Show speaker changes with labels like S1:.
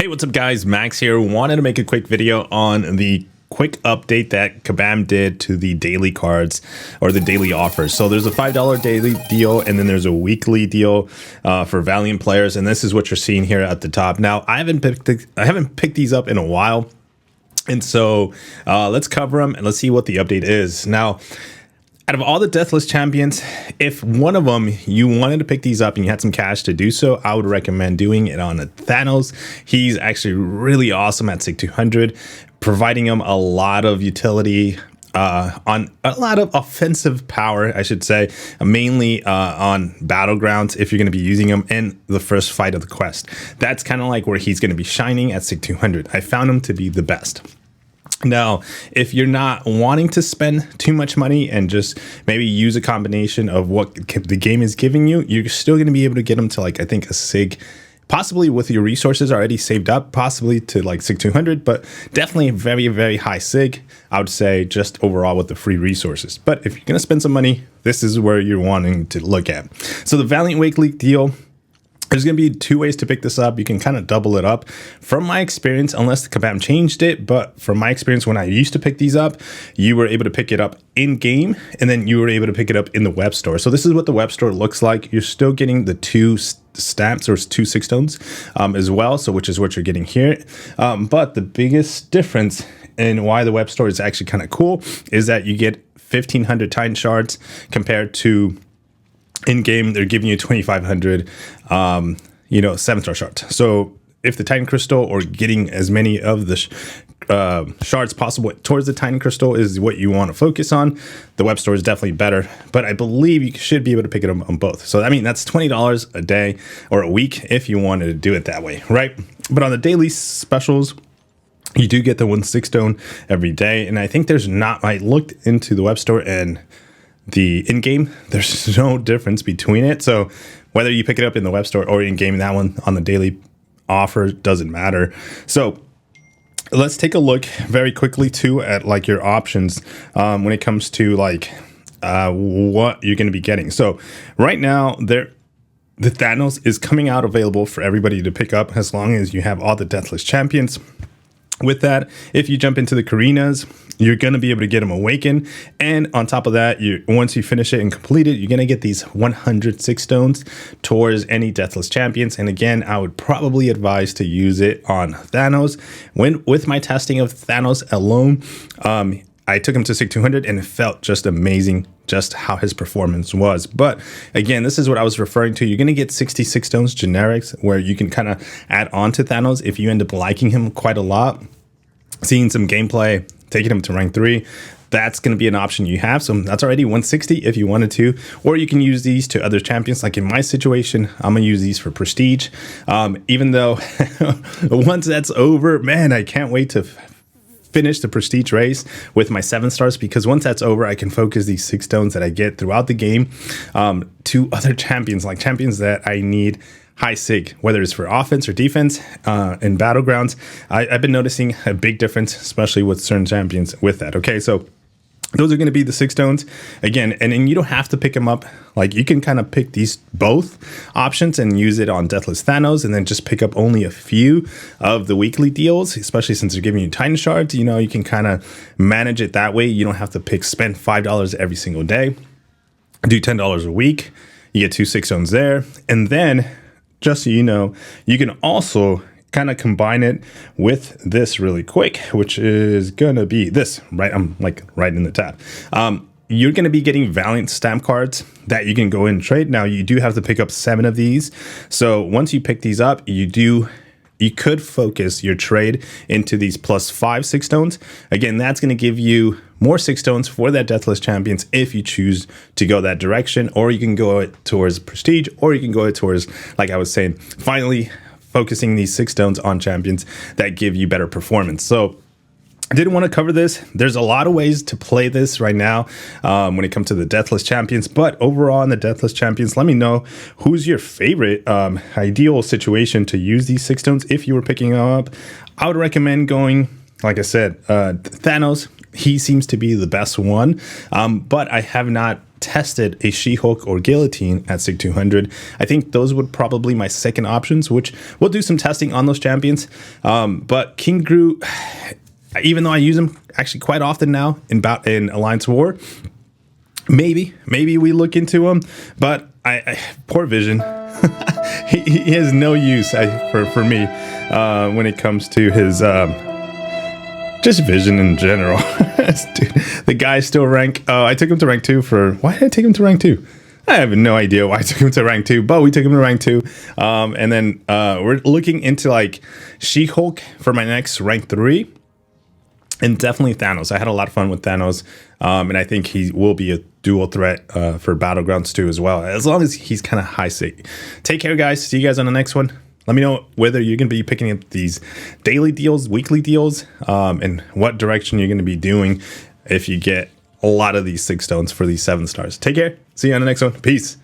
S1: Hey, what's up guys? Max here. Wanted to make a quick video on the quick update that Kabam did to the daily cards or the daily offers. So there's a $5 daily deal and then there's a weekly deal for Valiant players, and this is what you're seeing here at the top. Now I haven't picked these up in a while, and so let's cover them and let's see what the update is. Now, out of all the Deathless champions, if one of them you wanted to pick these up and you had some cash to do so, I would recommend doing it on a Thanos. He's actually really awesome at 6,200, providing him a lot of utility on a lot of offensive power, I should say, mainly on battlegrounds if you're going to be using him in the first fight of the quest. That's kind of like where he's going to be shining at 6,200. I found him to be the best. Now, if you're not wanting to spend too much money and just maybe use a combination of what the game is giving you, you're still going to be able to get them to, like, I think a SIG, possibly with your resources already saved up, possibly to like 6,200, but definitely very, very high SIG, I would say, just overall with the free resources. But if you're going to spend some money, this is where you're wanting to look at. So the Valiant weekly deal, there's going to be two ways to pick this up. You can kind of double it up. From my experience, unless the Kabam changed it, but from my experience when I used to pick these up, you were able to pick it up in game and then you were able to pick it up in the web store. So this is what the web store looks like. You're still getting the two stamps or 2 6 stones as well, so which is what you're getting here. But the biggest difference in why the web store is actually kind of cool is that you get 1,500 Titan shards compared to in game they're giving you 2,500 7-star shards. So if the Titan crystal or getting as many of the shards possible towards the Titan crystal is what you want to focus on, the web store is definitely better, but I believe you should be able to pick it up on both. So I mean, that's $20 a day or a week if you wanted to do it that way, right? But on the daily specials, you do get the 1 6 stone every day, and I think there's not, I looked into the web store and the in-game, there's no difference between it. So whether you pick it up in the web store or in-game, that one on the daily offer doesn't matter. So let's take a look very quickly too at like your options when it comes to like what you're going to be getting. So right now the Thanos is coming out available for everybody to pick up as long as you have all the Deathless champions. With that, if you jump into the Karinas, you're going to be able to get them awakened. And on top of that, once you finish it and complete it, you're going to get these 106 stones towards any Deathless champions. And again, I would probably advise to use it on Thanos. With my testing of Thanos alone, I took him to 6,200 and it felt just amazing just how his performance was. But again, this is what I was referring to. You're going to get 66 stones generics where you can kind of add on to Thanos if you end up liking him quite a lot, seeing some gameplay, taking him to rank 3. That's going to be an option you have. So that's already 160 if you wanted to, or you can use these to other champions. Like in my situation, I'm going to use these for prestige. Even though once that's over, man, I can't wait to finish the prestige race with my 7 stars, because once that's over, I can focus these 6 stones that I get throughout the game to other champions, like champions that I need high SIG, whether it's for offense or defense in battlegrounds. I've been noticing a big difference, especially with certain champions with that. Okay, so those are going to be the 6 stones again, and you don't have to pick them up. Like you can kind of pick these both options and use it on Deathless Thanos, and then just pick up only a few of the weekly deals, especially since they're giving you Titan shards. You know, you can kind of manage it that way. You don't have to spend $5 every single day. Do $10 a week. You get 2 6 stones there, and then just so you know, you can also kind of combine it with this really quick, which is gonna be this, right? I'm like right in the tab. You're gonna be getting Valiant stamp cards that you can go in and trade. Now you do have to pick up 7 of these. So once you pick these up, you could focus your trade into these plus 5 6 stones. Again, that's going to give you more 6 stones for that Deathless champions if you choose to go that direction, or you can go it towards prestige, or you can go it towards, like I was saying, finally focusing these 6 stones on champions that give you better performance. So I didn't want to cover this. There's a lot of ways to play this right now when it comes to the Deathless champions, but overall in the Deathless champions, let me know who's your favorite ideal situation to use these 6 stones if you were picking them up. I would recommend going, like I said, Thanos he seems to be the best one. But I have not tested a She-Hulk or Guillotine at Sig 200. I think those would probably my second options, which we'll do some testing on those champions. But King Groot, even though I use him actually quite often now in Alliance War, maybe we look into him. But I poor Vision. he has no use for me when it comes to his just Vision in general. Dude, the guy's still rank. Oh, I took him to rank 2 for. Why did I take him to rank 2? I have no idea why I took him to rank 2, but we took him to rank 2. And then we're looking into like She-Hulk for my next rank 3. And definitely Thanos. I had a lot of fun with Thanos. And I think he will be a dual threat for Battlegrounds 2 as well, as long as he's kind of high sig. Take care, guys. See you guys on the next one. Let me know whether you're going to be picking up these daily deals, weekly deals, and what direction you're going to be doing if you get a lot of these 6 stones for these 7 stars. Take care. See you on the next one. Peace.